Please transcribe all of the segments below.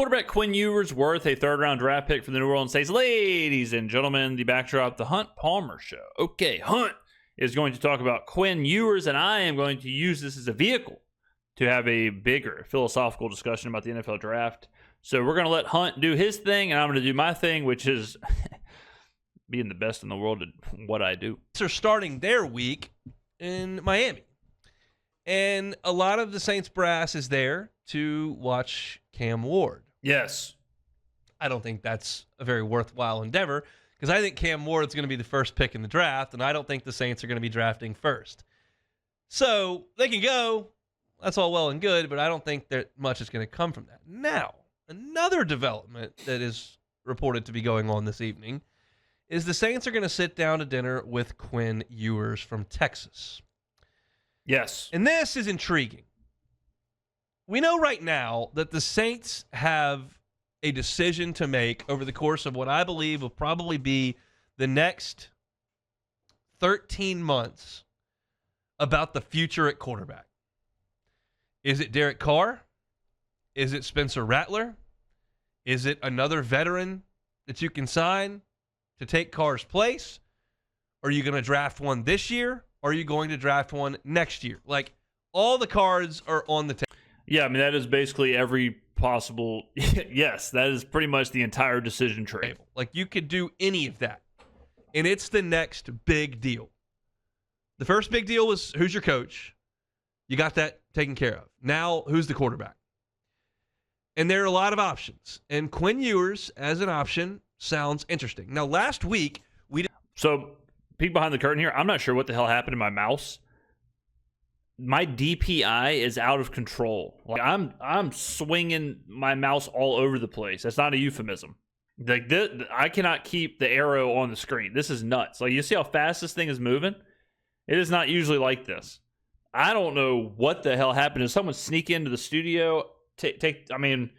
quarterback Quinn Ewers worth a third-round draft pick for the New Orleans Saints? Ladies and gentlemen, the backdrop, the Hunt Palmer Show. Okay, Hunt is going to talk about Quinn Ewers, and I am going to use this as a vehicle to have a bigger philosophical discussion about the NFL draft. So we're going to let Hunt do his thing, and I'm going to do my thing, which is being the best in the world at what I do. They're starting their week in Miami. And a lot of the Saints brass is there to watch Cam Ward. Yes. I don't think that's a very worthwhile endeavor because I think Cam Ward's going to be the first pick in the draft, and I don't think the Saints are going to be drafting first. So they can go. That's all well and good, but I don't think that much is going to come from that. Now, another development that is reported to be going on this evening is the Saints are going to sit down to dinner with Quinn Ewers from Texas. Yes. And this is intriguing. We know right now that the Saints have a decision to make over the course of what I believe will probably be the next 13 months about the future at quarterback. Is it Derek Carr? Is it Spencer Rattler? Is it another veteran that you can sign to take Carr's place? Are you going to draft one this year? Or are you going to draft one next year? Like, all the cards are on the table. Yeah, I mean, that is basically every possible. Yes, that is pretty much the entire decision tree. Like, you could do any of that. And it's the next big deal. The first big deal was who's your coach? You got that taken care of. Now, who's the quarterback? And there are a lot of options. And Quinn Ewers as an option sounds interesting. Now, last week, So, peek behind the curtain here. I'm not sure what the hell happened to my mouse. My DPI is out of control. Like I'm swinging my mouse all over the place. That's not a euphemism. Like this, I cannot keep the arrow on the screen. This is nuts. Like, you see how fast this thing is moving? It is not usually like this. I don't know what the hell happened. Did someone sneak into the studio? I mean,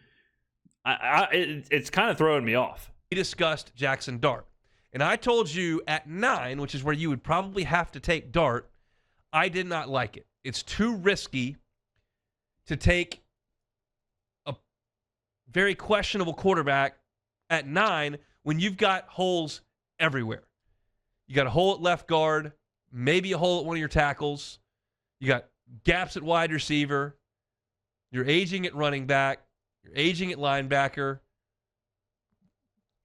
it's kind of throwing me off. We discussed Jackson Dart. And I told you at 9, which is where you would probably have to take Dart, I did not like it. It's too risky to take a very questionable quarterback at 9 when you've got holes everywhere. You got a hole at left guard, maybe a hole at one of your tackles. You got gaps at wide receiver. You're aging at running back. You're aging at linebacker.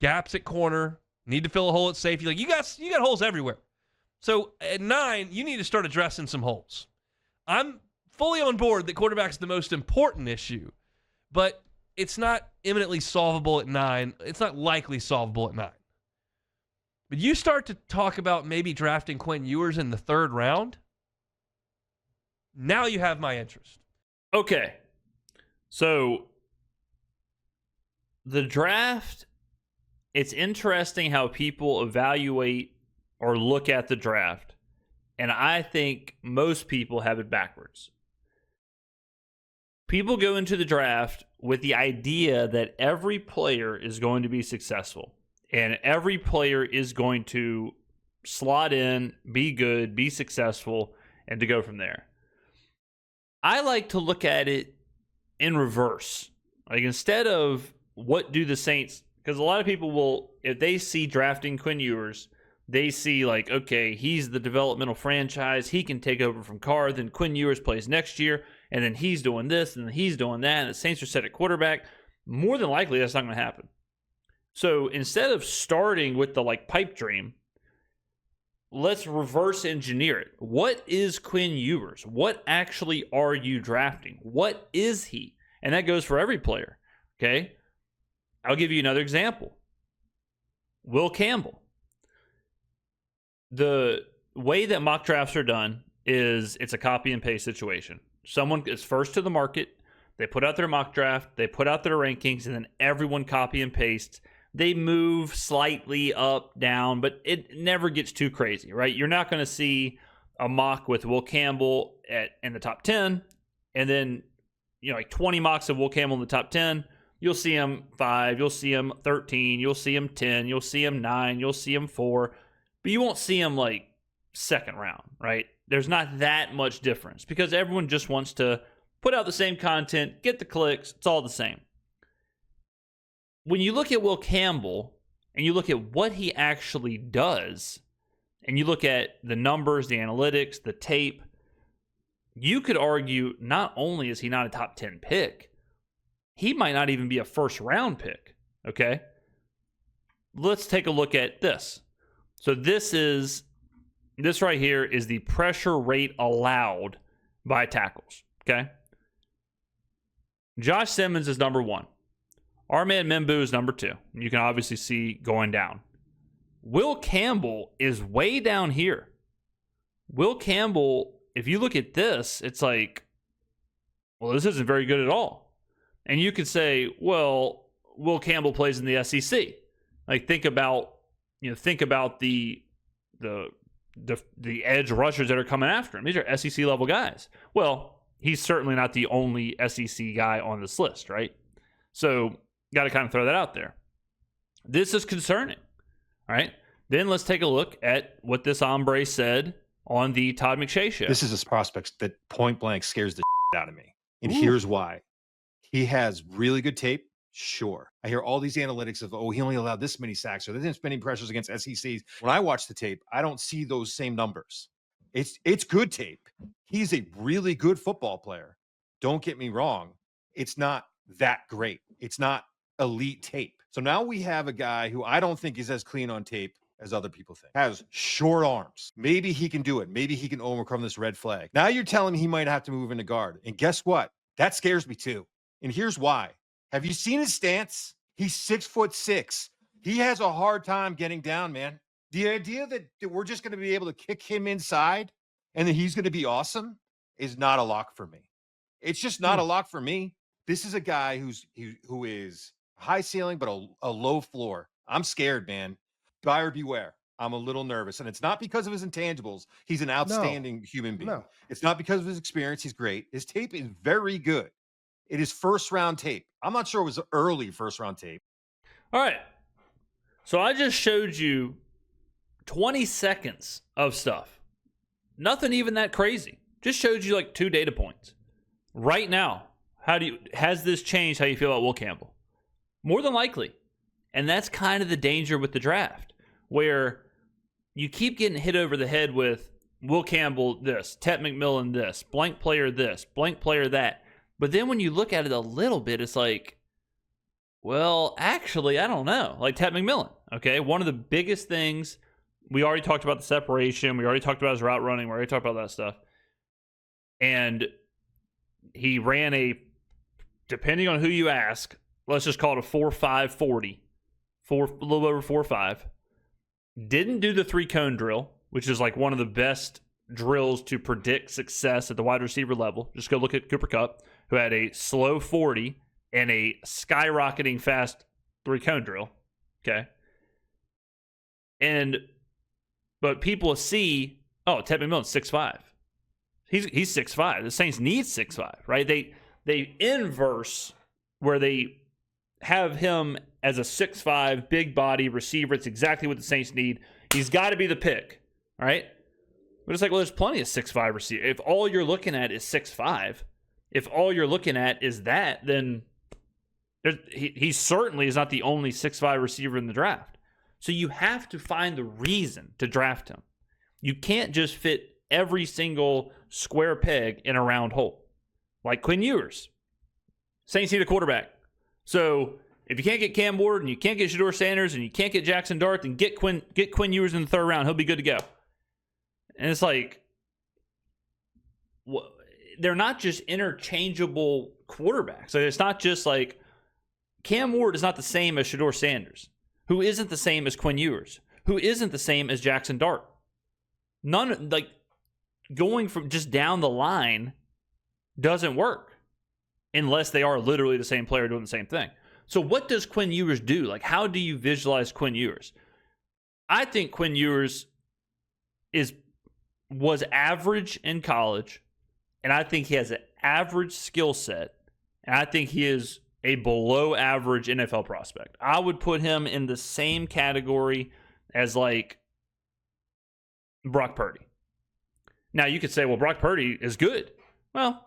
Gaps at corner. Need to fill a hole at safety. Like, you got holes everywhere. So at 9, you need to start addressing some holes. I'm fully on board that quarterback's the most important issue, but it's not imminently solvable at 9. It's not likely solvable at 9. But you start to talk about maybe drafting Quinn Ewers in the 3rd round, now you have my interest. Okay. So the draft, it's interesting how people evaluate or look at the draft. And I think most people have it backwards. People go into the draft with the idea that every player is going to be successful. And every player is going to slot in, be good, be successful, and to go from there. I like to look at it in reverse. Like, instead of what do the Saints... Because a lot of people will, if they see drafting Quinn Ewers, they see like, okay, he's the developmental franchise. He can take over from Carr. Then Quinn Ewers plays next year, and then he's doing this, and then he's doing that, and the Saints are set at quarterback. More than likely, that's not going to happen. So instead of starting with the like pipe dream, let's reverse engineer it. What is Quinn Ewers? What actually are you drafting? What is he? And that goes for every player, okay? I'll give you another example. Will Campbell. The way that mock drafts are done is it's a copy and paste situation. Someone is first to the market. They put out their mock draft. They put out their rankings, and then everyone copy and pastes. They move slightly up, down, but it never gets too crazy, right? You're not going to see a mock with Will Campbell in the top 10, and then, like 20 mocks of Will Campbell in the top 10. You'll see him 5, you'll see him 13, you'll see him 10, you'll see him 9, you'll see him 4, but you won't see him like 2nd round, right? There's not that much difference because everyone just wants to put out the same content, get the clicks, it's all the same. when you look at Will Campbell and you look at what he actually does, and you look at the numbers, the analytics, the tape, you could argue not only is he not a top 10 pick, he might not even be a first round pick. Okay? Let's take a look at this. So this right here is the pressure rate allowed by tackles. Okay? Josh Simmons is number 1. Our man Membu is number 2. You can obviously see going down. Will Campbell is way down here. Will Campbell, if you look at this, it's like, well, this isn't very good at all. And you could say, well, Will Campbell plays in the SEC. Like, think about the edge rushers that are coming after him. These are SEC level guys. Well, he's certainly not the only SEC guy on this list, right? So, got to kind of throw that out there. This is concerning, all right? Then let's take a look at what this hombre said on the Todd McShay show. This is a prospect that point blank scares the out of me. And Ooh. Here's why. He has really good tape. Sure. I hear all these analytics of, he only allowed this many sacks or this many pressures against SECs. When I watch the tape, I don't see those same numbers. It's good tape. He's a really good football player. Don't get me wrong. It's not that great. It's not elite tape. So now we have a guy who I don't think is as clean on tape as other people think. Has short arms. Maybe he can do it. Maybe he can overcome this red flag. Now you're telling me he might have to move into guard. And guess what? That scares me too. And here's why. Have you seen his stance? He's 6'6". He has a hard time getting down, man. The idea that we're just going to be able to kick him inside and that he's going to be awesome is not a lock for me. It's just not a lock for me. This is a guy who is high ceiling, but a low floor. I'm scared, man. Buyer beware. I'm a little nervous. And it's not because of his intangibles. He's an outstanding human being. No. It's not because of his experience. He's great. His tape is very good. It is first round tape. I'm not sure it was early first round tape. All right. So I just showed you 20 seconds of stuff. Nothing even that crazy. Just showed you like 2 data points. Right now, has this changed how you feel about Will Campbell? More than likely. And that's kind of the danger with the draft, where you keep getting hit over the head with Will Campbell this, Tet McMillan this, blank player this, blank player that. But then when you look at it a little bit, it's like, well, actually, I don't know. Like Tet McMillan, okay? One of the biggest things, we already talked about the separation. We already talked about his route running. We already talked about that stuff. And he ran a, depending on who you ask, let's just call it a 4.5 40. A little over 4.5. Didn't do the 3-cone drill, which is like one of the best drills to predict success at the wide receiver level. Just go look at Cooper Kupp, who had a slow 40 and a skyrocketing fast 3-cone drill. Okay. But people see, Tet McMillan's 6'5". He's 6'5". The Saints need 6'5", right? They inverse where they have him as a 6'5", big body receiver. It's exactly what the Saints need. He's got to be the pick, all right? But it's like, well, there's plenty of 6'5" receivers. If all you're looking at is 6'5", if all you're looking at is that, then he certainly is not the only 6'5" receiver in the draft. So you have to find the reason to draft him. You can't just fit every single square peg in a round hole. Like Quinn Ewers. Saints need a quarterback. So if you can't get Cam Ward and you can't get Shedeur Sanders and you can't get Jackson Dart, then get Quinn Ewers in the 3rd round. He'll be good to go. And it's like, they're not just interchangeable quarterbacks. So it's not just like Cam Ward is not the same as Shedeur Sanders, who isn't the same as Quinn Ewers, who isn't the same as Jackson Dart. None, like, going from just down the line doesn't work unless they are literally the same player doing the same thing. So what does Quinn Ewers do? Like, how do you visualize Quinn Ewers? I think Quinn Ewers was average in college, and I think he has an average skill set, and I think he is a below average NFL prospect. I would put him in the same category as like Brock Purdy. Now you could say, well, Brock Purdy is good. Well,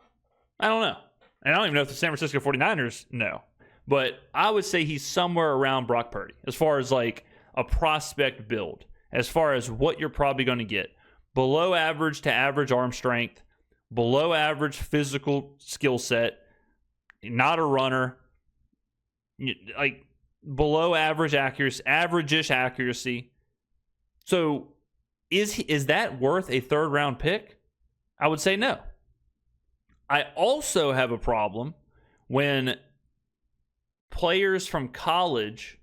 I don't know. And I don't even know if the San Francisco 49ers know. but I would say he's somewhere around Brock Purdy as far as like a prospect build, as far as what you're probably going to get. Below average to average arm strength, below average physical skill set, not a runner, like below average accuracy, average-ish accuracy. So is that worth a third-round pick? I would say no. I also have a problem when players from college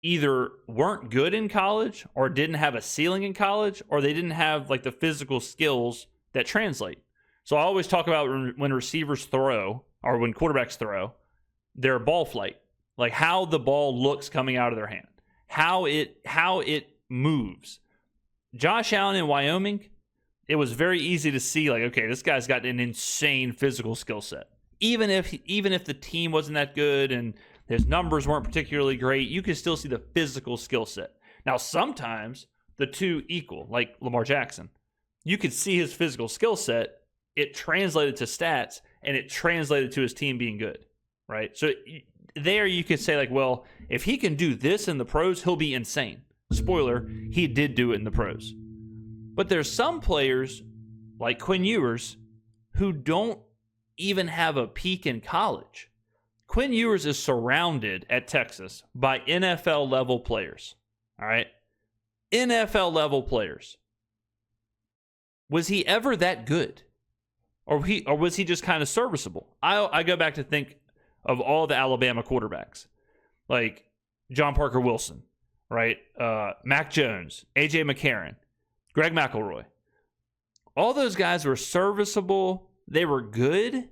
either weren't good in college or didn't have a ceiling in college, or they didn't have like the physical skills that translate. So I always talk about when receivers throw or when quarterbacks throw, their ball flight, like how the ball looks coming out of their hand, how it moves. Josh Allen in Wyoming, it was very easy to see like, okay, this guy's got an insane physical skill set. Even if the team wasn't that good and his numbers weren't particularly great, you could still see the physical skill set. Now, sometimes the two equal, like Lamar Jackson. You could see his physical skill set. It translated to stats, and it translated to his team being good, right? So there you could say, like, well, if he can do this in the pros, he'll be insane. Spoiler, he did do it in the pros. But there's some players, like Quinn Ewers, who don't even have a peak in college. Quinn Ewers is surrounded at Texas by NFL-level players, all right? NFL-level players. Was he ever that good? Or was he just kind of serviceable? I go back to think of all the Alabama quarterbacks, like John Parker Wilson, right? Mac Jones, A.J. McCarron, Greg McElroy. All those guys were serviceable. They were good,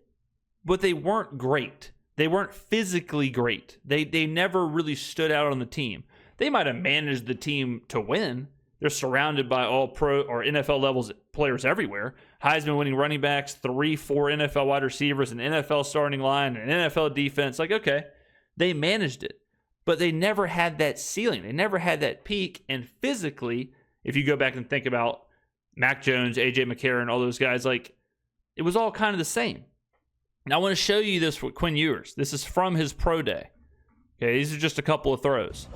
but they weren't great. They weren't physically great. They never really stood out on the team. They might have managed the team to win. They're surrounded by all pro or NFL levels players everywhere. Heisman winning running backs, 3-4 NFL wide receivers, an NFL starting line, an NFL defense. Like, okay, they managed it. But they never had that ceiling. They never had that peak. And physically, if you go back and think about Mac Jones, A.J. McCarron, all those guys, like, it was all kind of the same. Now, I want to show you this with Quinn Ewers. This is from his pro day. Okay, these are just a couple of throws.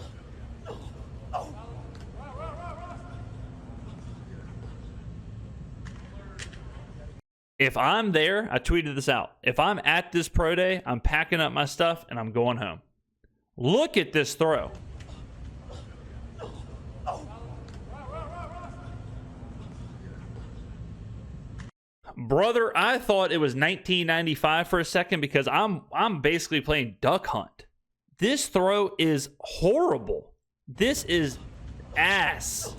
If I'm there, I tweeted this out. If I'm at this pro day, I'm packing up my stuff and I'm going home. Look at this throw. Brother, I thought it was 1995 for a second because I'm basically playing duck hunt. This throw is horrible. This is ass.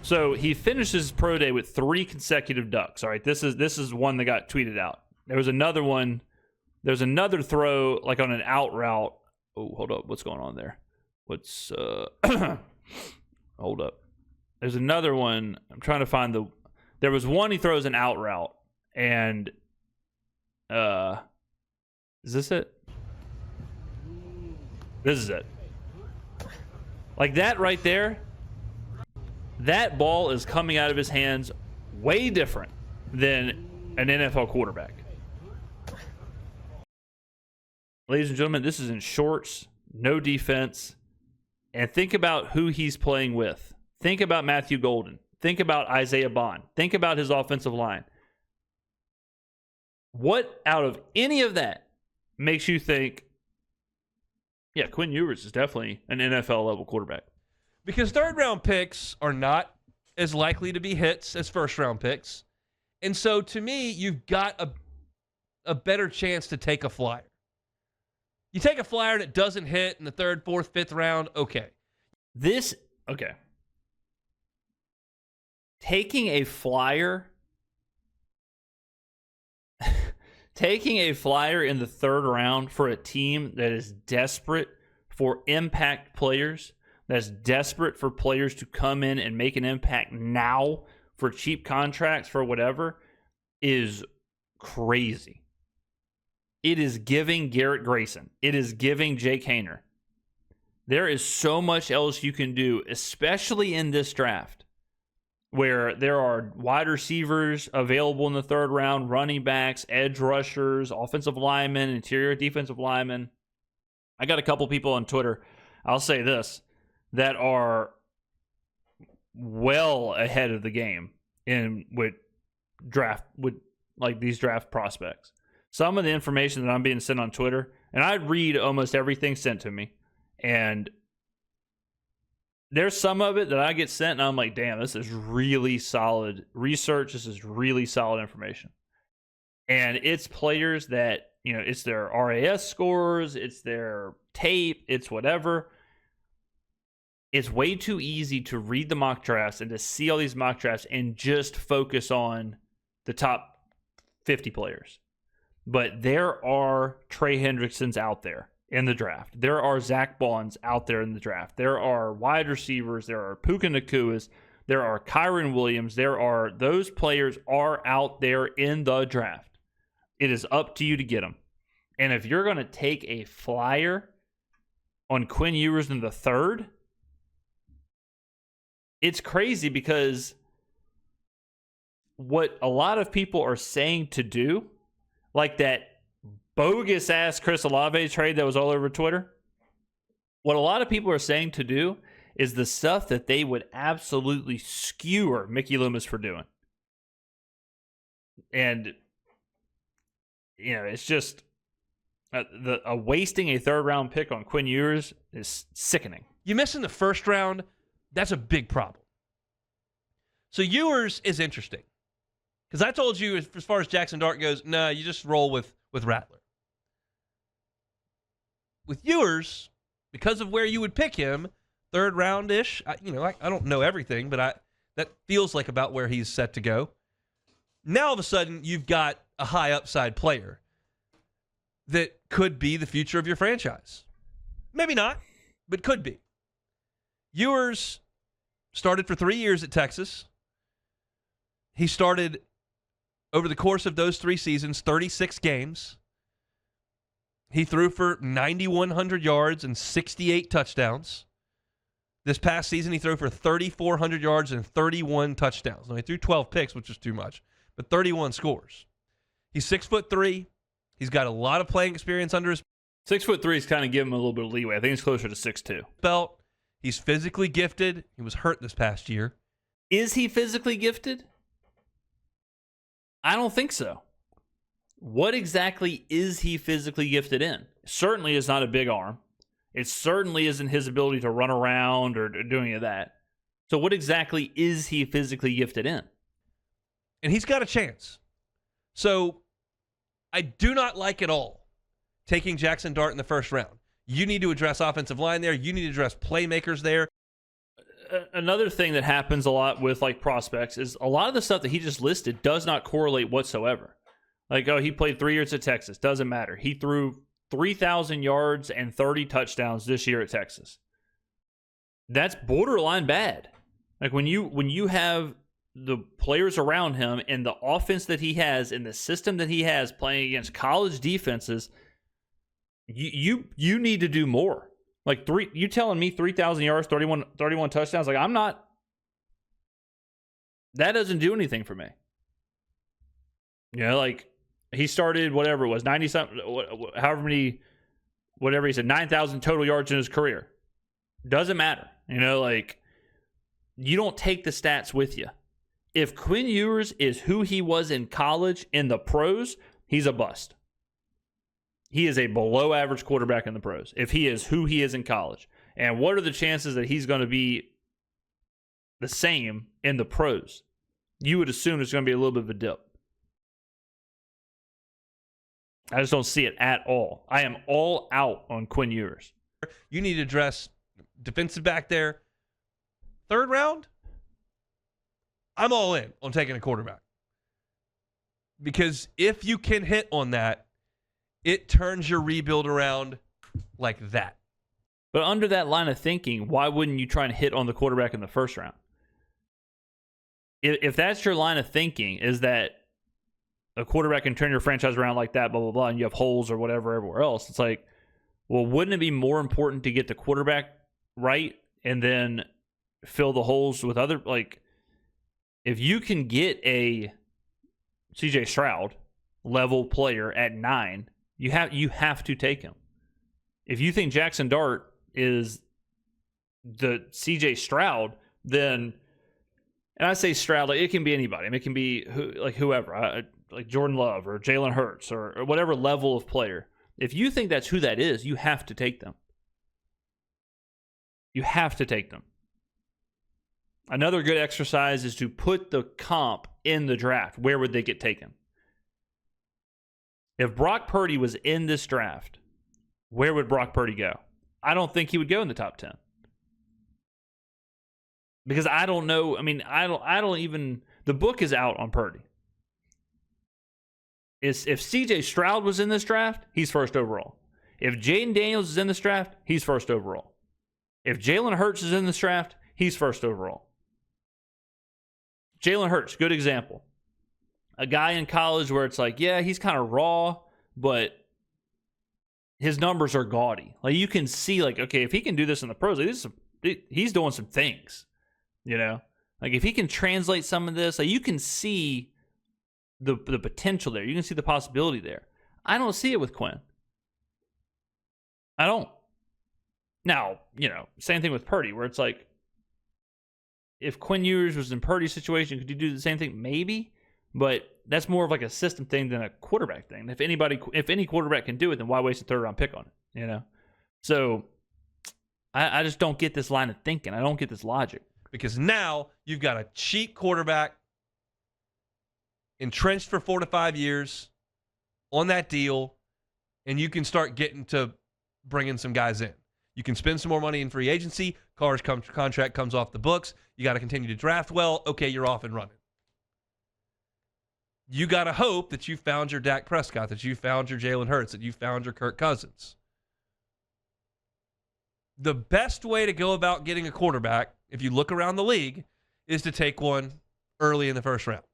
So he finishes pro day with 3 consecutive ducks. All right, this is one that got tweeted out. There was another one. There's another throw like on an out route. Oh, hold up. What's going on there? What's hold up. There's another one. I'm trying to find the. There was one he throws an out route, and is this it? This is it. Like that right there. That ball is coming out of his hands way different than an NFL quarterback. Ladies and gentlemen, this is in shorts, no defense. And think about who he's playing with. Think about Matthew Golden. Think about Isaiah Bond. Think about his offensive line. What out of any of that makes you think, yeah, Quinn Ewers is definitely an NFL level quarterback? Because third-round picks are not as likely to be hits as first-round picks. And so, to me, you've got a better chance to take a flyer. You take a flyer that doesn't hit in the 3rd, 4th, 5th round, okay. Okay. Taking a flyer in the 3rd round for a team that is desperate for impact players, that's desperate for players to come in and make an impact now for cheap contracts for whatever, is crazy. It is giving Garrett Grayson. It is giving Jake Haener. There is so much else you can do, especially in this draft. where there are wide receivers available in the third round, running backs, edge rushers, offensive linemen, interior defensive linemen. I got a couple people on Twitter, I'll say this, that are well ahead of the game with these draft prospects. Some of the information that I'm being sent on Twitter, and I read almost everything sent to me, and there's some of it that I get sent and I'm like, damn, this is really solid research. This is really solid information. And it's players that, it's their RAS scores, it's their tape, it's whatever. It's way too easy to read the mock drafts and to see all these mock drafts and just focus on the top 50 players. But there are Trey Hendricksons out there in the draft. There are Zach Bonds out there in the draft. There are wide receivers. There are Puka Nakuas. There are Kyron Williams. Those players are out there in the draft. It is up to you to get them. And if you're going to take a flyer on Quinn Ewers in the third, it's crazy because what a lot of people are saying to do, like that bogus ass Chris Olave trade that was all over Twitter. What a lot of people are saying to do is the stuff that they would absolutely skewer Mickey Loomis for doing. And, it's just wasting a third round pick on Quinn Ewers is sickening. You missing the first round, that's a big problem. So Ewers is interesting. Because I told you, as far as Jackson Dart goes, you just roll with Rattler. With Ewers, because of where you would pick him, third round-ish, I don't know everything, but that feels like about where he's set to go. Now, all of a sudden, you've got a high upside player that could be the future of your franchise. Maybe not, but could be. Ewers started for 3 years at Texas. He started, over the course of those 3 seasons, 36 games. He threw for 9,100 yards and 68 touchdowns. This past season, he threw for 3,400 yards and 31 touchdowns. Now, he threw 12 picks, which is too much, but 31 scores. He's 6'3". He's got a lot of playing experience under his 6'3" is kind of giving him a little bit of leeway. I think he's closer to 6'2". belt. He's physically gifted. He was hurt this past year. Is he physically gifted? I don't think so. What exactly is he physically gifted in? Certainly is not a big arm. It certainly isn't his ability to run around or do any of that. So what exactly is he physically gifted in? And he's got a chance. So I do not like at all taking Jackson Dart in the first round. You need to address offensive line there. You need to address playmakers there. Another thing that happens a lot with prospects is a lot of the stuff that he just listed does not correlate whatsoever. He played 3 years at Texas. Doesn't matter. He threw 3,000 yards and 30 touchdowns this year at Texas. That's borderline bad. When you have the players around him and the offense that he has and the system that he has playing against college defenses, you need to do more. You telling me 3,000 yards, 31 touchdowns? I'm not. That doesn't do anything for me. He started whatever it was, 90 something, however many, whatever he said, 9,000 total yards in his career. Doesn't matter. You don't take the stats with you. If Quinn Ewers is who he was in college in the pros, he's a bust. He is a below average quarterback in the pros if he is who he is in college. And what are the chances that he's going to be the same in the pros? You would assume there's going to be a little bit of a dip. I just don't see it at all. I am all out on Quinn Ewers. You need to address defensive back there. Third round, I'm all in on taking a quarterback. Because if you can hit on that, it turns your rebuild around like that. But under that line of thinking, why wouldn't you try and hit on the quarterback in the first round? If that's your line of thinking, is that a quarterback can turn your franchise around like that, blah, blah, blah, and you have holes or whatever everywhere else, it's wouldn't it be more important to get the quarterback right and then fill the holes with other, If you can get a CJ Stroud level player at 9, you have to take him. If you think Jackson Dart is the CJ Stroud, then, and I say Stroud, like it can be anybody. I mean, it can be whoever, like Jordan Love or Jalen Hurts or whatever level of player. If you think that's who that is, you have to take them. You have to take them. Another good exercise is to put the comp in the draft. Where would they get taken? If Brock Purdy was in this draft, where would Brock Purdy go? I don't think he would go in the top 10. Because I don't know. I mean, I don't even. The book is out on Purdy. If CJ Stroud was in this draft, he's first overall. If Jaden Daniels is in this draft, he's first overall. If Jalen Hurts is in this draft, he's first overall. Jalen Hurts, good example. A guy in college where it's like, yeah, he's kind of raw, but his numbers are gaudy. Like you can see, like, okay, if he can do this in the pros, like, he's doing some things. You know, like if he can translate some of this, like you can see the potential there. You can see the possibility there. I don't see it with Quinn. I don't. Now, you know, same thing with Purdy, where it's like, if Quinn Ewers was in Purdy's situation, could you do the same thing? Maybe, but that's more of like a system thing than a quarterback thing. If any quarterback can do it, then why waste a third-round pick on it? You know, so I just don't get this line of thinking. I don't get this logic. Because now you've got a cheap quarterback entrenched for 4 to 5 years on that deal, and you can start getting to bringing some guys in. You can spend some more money in free agency. Carr's contract comes off the books. You got to continue to draft well. Okay, you're off and running. You got to hope that you found your Dak Prescott, that you found your Jalen Hurts, that you found your Kirk Cousins. The best way to go about getting a quarterback, if you look around the league, is to take one early in the first round.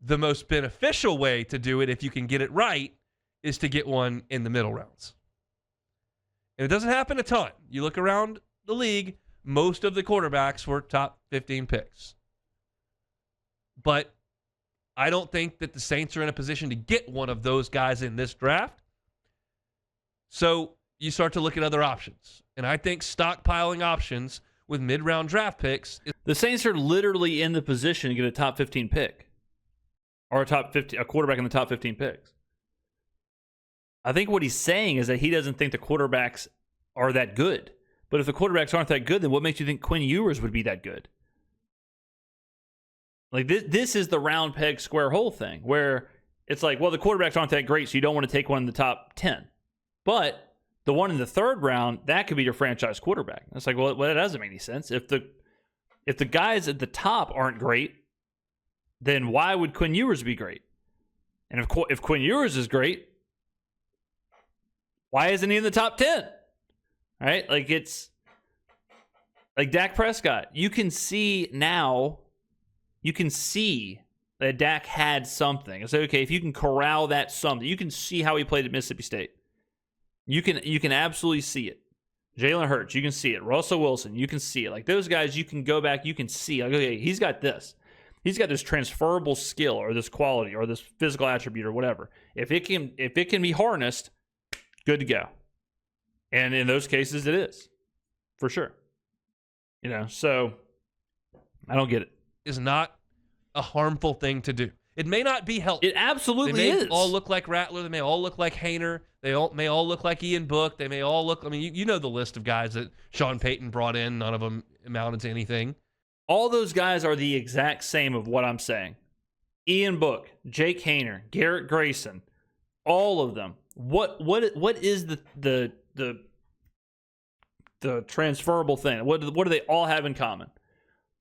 The most beneficial way to do it, if you can get it right, is to get one in the middle rounds. And it doesn't happen a ton. You look around the league, most of the quarterbacks were top 15 picks. But I don't think that the Saints are in a position to get one of those guys in this draft. So you start to look at other options. And I think stockpiling options with mid-round draft picks. The Saints are literally in the position to get a top 15 pick. Or a quarterback in the top 15 picks. I think what he's saying is that he doesn't think the quarterbacks are that good. But if the quarterbacks aren't that good, then what makes you think Quinn Ewers would be that good? Like this is the round peg square hole thing, where it's like, well, the quarterbacks aren't that great, so you don't want to take one in the top 10. But the one in the third round, that could be your franchise quarterback. It's like, well, that doesn't make any sense. If the guys at the top aren't great, then why would Quinn Ewers be great? And if Quinn Ewers is great, why isn't he in the top 10? Right? Like it's like Dak Prescott. You can see that Dak had something. It's like, okay, if you can corral that something, you can see how he played at Mississippi State. You can absolutely see it. Jalen Hurts, you can see it. Russell Wilson, you can see it. Like those guys, you can go back, you can see. Like, okay, he's got this. He's got this transferable skill or this quality or this physical attribute or whatever. If it can be harnessed, good to go. And in those cases, it is. For sure. You know, so I don't get it. Is not a harmful thing to do. It may not be helpful. It absolutely they may is. all look like Rattler. They may all look like Haener. They may all look like Ian Book. They may all look, I mean, you know the list of guys that Sean Payton brought in. None of them amounted to anything. All those guys are the exact same of what I'm saying. Ian Book, Jake Haener, Garrett Grayson, all of them. What is the transferable thing? What do they all have in common?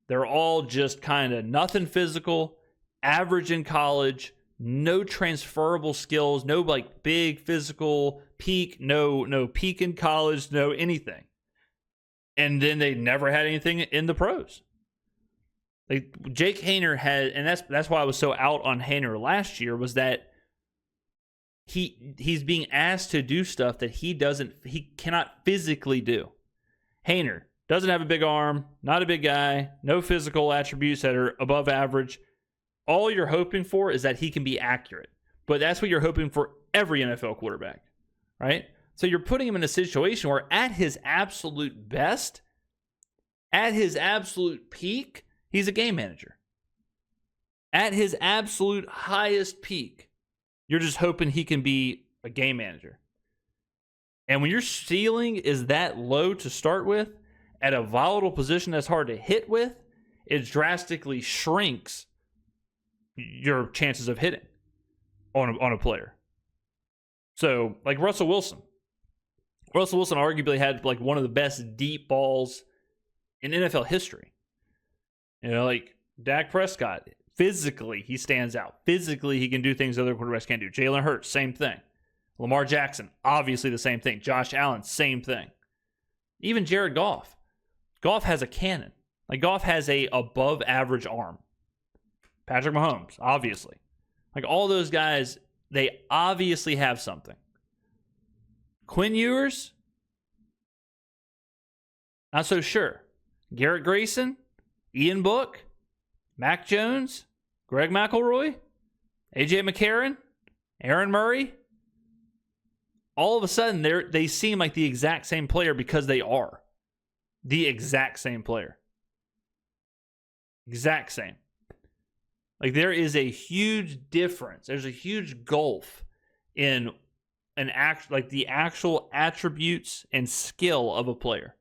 They're all just kind of nothing physical, average in college, no transferable skills, no like big physical peak, no peak in college, no anything. And then they never had anything in the pros. Like Jake Haener had, and that's why I was so out on Haener last year, was that he's being asked to do stuff that he cannot physically do. Haener, doesn't have a big arm, not a big guy, no physical attributes that are above average. All you're hoping for is that he can be accurate. But that's what you're hoping for every NFL quarterback, right? So you're putting him in a situation where at his absolute best, at his absolute peak, he's a game manager. At his absolute highest peak, you're just hoping he can be a game manager. And when your ceiling is that low to start with, at a volatile position that's hard to hit with, it drastically shrinks your chances of hitting on a player. So, like Russell Wilson. Russell Wilson arguably had like one of the best deep balls in NFL history. You know, like Dak Prescott, physically he stands out. Physically he can do things other quarterbacks can't do. Jalen Hurts, same thing. Lamar Jackson, obviously the same thing. Josh Allen, same thing. Even Jared Goff. Goff has a cannon. Like Goff has a above average arm. Patrick Mahomes, obviously. Like all those guys, they obviously have something. Quinn Ewers, not so sure. Garrett Grayson, Ian Book, Mac Jones, Greg McElroy, AJ McCarron, Aaron Murray. All of a sudden, they seem like the exact same player because they are the exact same player. Exact same. Like there is a huge difference. There's a huge gulf in like the actual attributes and skill of a player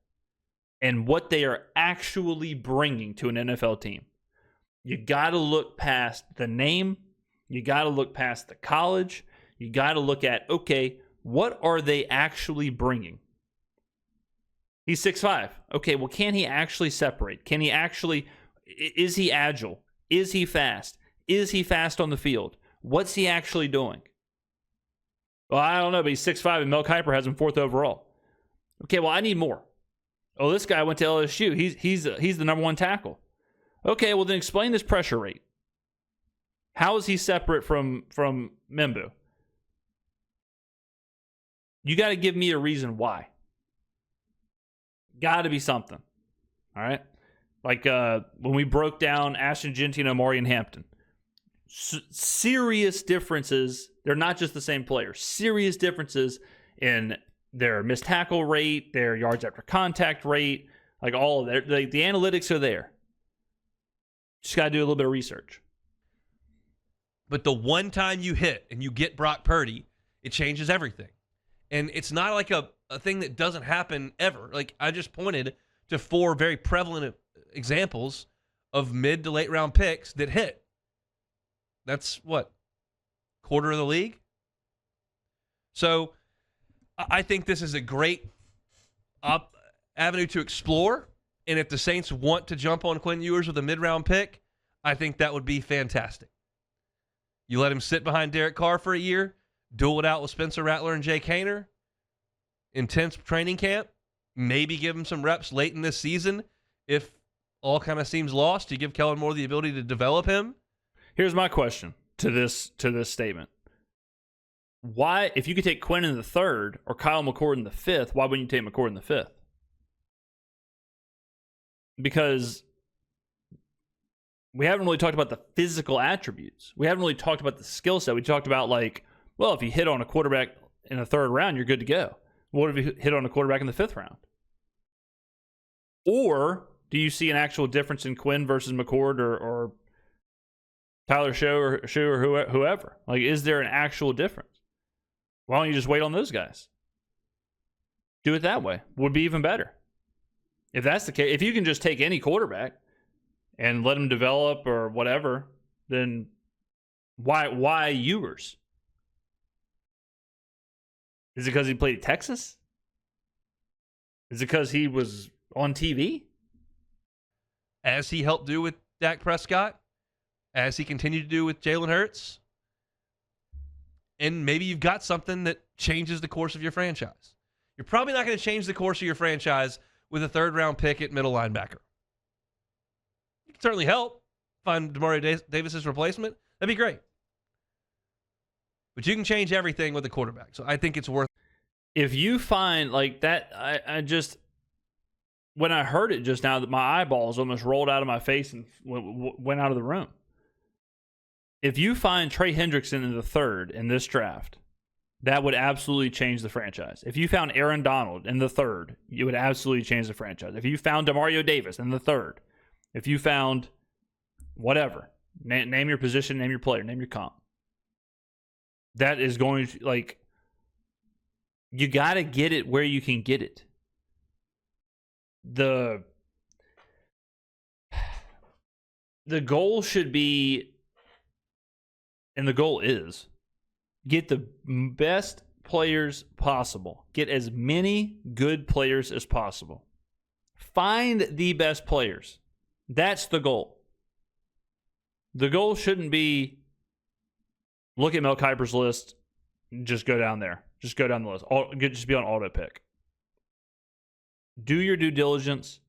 and what they are actually bringing to an NFL team. You got to look past the name. You got to look past the college. You got to look at, okay, what are they actually bringing? He's 6'5". Okay, well, can he actually separate? Can he actually, is he agile? Is he fast? Is he fast on the field? What's he actually doing? Well, I don't know, but he's 6'5", and Mel Kiper has him 4th overall. Okay, well, I need more. Oh, this guy went to LSU. He's the number 1 tackle. Okay, well, then explain this pressure rate. How is he separate from Membu? You got to give me a reason why. Got to be something. All right? Like when we broke down Ashton Genty and Omarion Hampton. Serious differences. They're not just the same player. Serious differences in their missed tackle rate, their yards after contact rate, like all of that. Like the analytics are there. Just got to do a little bit of research. But the one time you hit and you get Brock Purdy, it changes everything. And it's not like a thing that doesn't happen ever. Like I just pointed to 4 very prevalent examples of mid to late round picks that hit. That's what? Quarter of the league? So I think this is a great avenue to explore. And if the Saints want to jump on Quinn Ewers with a mid-round pick, I think that would be fantastic. You let him sit behind Derek Carr for a year, duel it out with Spencer Rattler and Jay Kaner, intense training camp, maybe give him some reps late in this season if all kind of seems lost. You give Kellen Moore the ability to develop him. Here's my question to this statement. Why, if you could take Quinn in the 3rd or Kyle McCord in the 5th, why wouldn't you take McCord in the 5th? Because we haven't really talked about the physical attributes. We haven't really talked about the skill set. We talked about like, well, if you hit on a quarterback in the 3rd round, you're good to go. What if you hit on a quarterback in the 5th round? Or do you see an actual difference in Quinn versus McCord or Tyler Show or whoever? Like, is there an actual difference? Why don't you just wait on those guys? Do it that way. Would be even better. If that's the case, if you can just take any quarterback and let him develop or whatever, then why Ewers? Is it because he played at Texas? Is it because he was on TV? As he helped do with Dak Prescott, as he continued to do with Jalen Hurts, and maybe you've got something that changes the course of your franchise. You're probably not going to change the course of your franchise with a 3rd-round pick at middle linebacker. You can certainly help find Demario Davis's replacement. That'd be great. But you can change everything with a quarterback. So I think it's worth. If you find like that, when I heard it just now, that my eyeballs almost rolled out of my face and went out of the room. If you find Trey Hendrickson in the 3rd in this draft, that would absolutely change the franchise. If you found Aaron Donald in the 3rd, it would absolutely change the franchise. If you found Demario Davis in the 3rd, if you found whatever, name your position, name your player, name your comp. That is going to, like, you got to get it where you can get it. The goal should be, and the goal is, get the best players possible. Get as many good players as possible. Find the best players. That's the goal. The goal shouldn't be look at Mel Kiper's list, just go down there. Just go down the list. Just be on auto pick. Do your due diligence.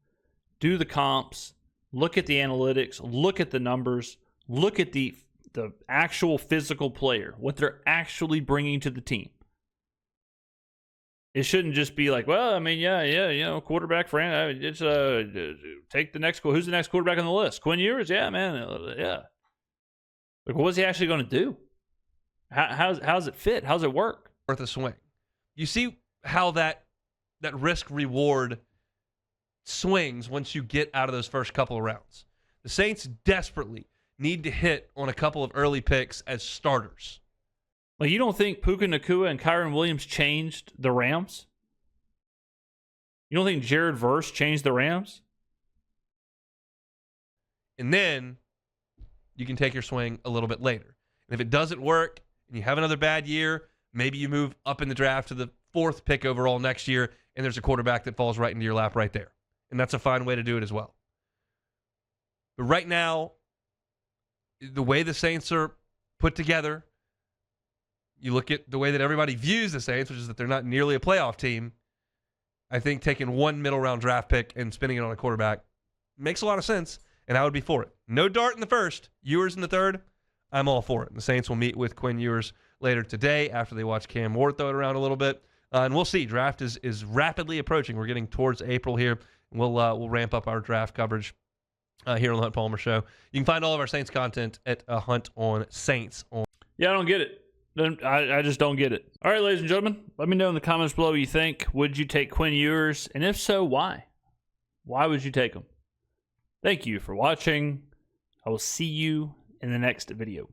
Do the comps. Look at the analytics. Look at the numbers. Look at the actual physical player, what they're actually bringing to the team. It shouldn't just be like, well, I mean, yeah, quarterback friend. It's take the next. Who's the next quarterback on the list? Quinn Ewers, yeah, man, yeah. Like, what's he actually going to do? How's it fit? How's it work? Worth a swing. You see how that risk reward swings once you get out of those first couple of rounds. The Saints desperately need to hit on a couple of early picks as starters. Like, you don't think Puka Nacua and Kyron Williams changed the Rams? You don't think Jared Verse changed the Rams? And then you can take your swing a little bit later. And if it doesn't work and you have another bad year, maybe you move up in the draft to the 4th pick overall next year, and there's a quarterback that falls right into your lap right there. And that's a fine way to do it as well. But right now, the way the Saints are put together, you look at the way that everybody views the Saints, which is that they're not nearly a playoff team. I think taking one middle round draft pick and spending it on a quarterback makes a lot of sense, and I would be for it. No Dart in the 1st, Ewers in the 3rd. I'm all for it. The Saints will meet with Quinn Ewers later today after they watch Cam Ward throw it around a little bit. And we'll see. Draft is rapidly approaching. We're getting towards April here. We'll ramp up our draft coverage here on the Hunt Palmer Show. You can find all of our Saints content at Hunt on Saints. Yeah, I don't get it. I just don't get it. All right, ladies and gentlemen, let me know in the comments below what you think. Would you take Quinn Ewers? And if so, why? Why would you take him? Thank you for watching. I will see you in the next video.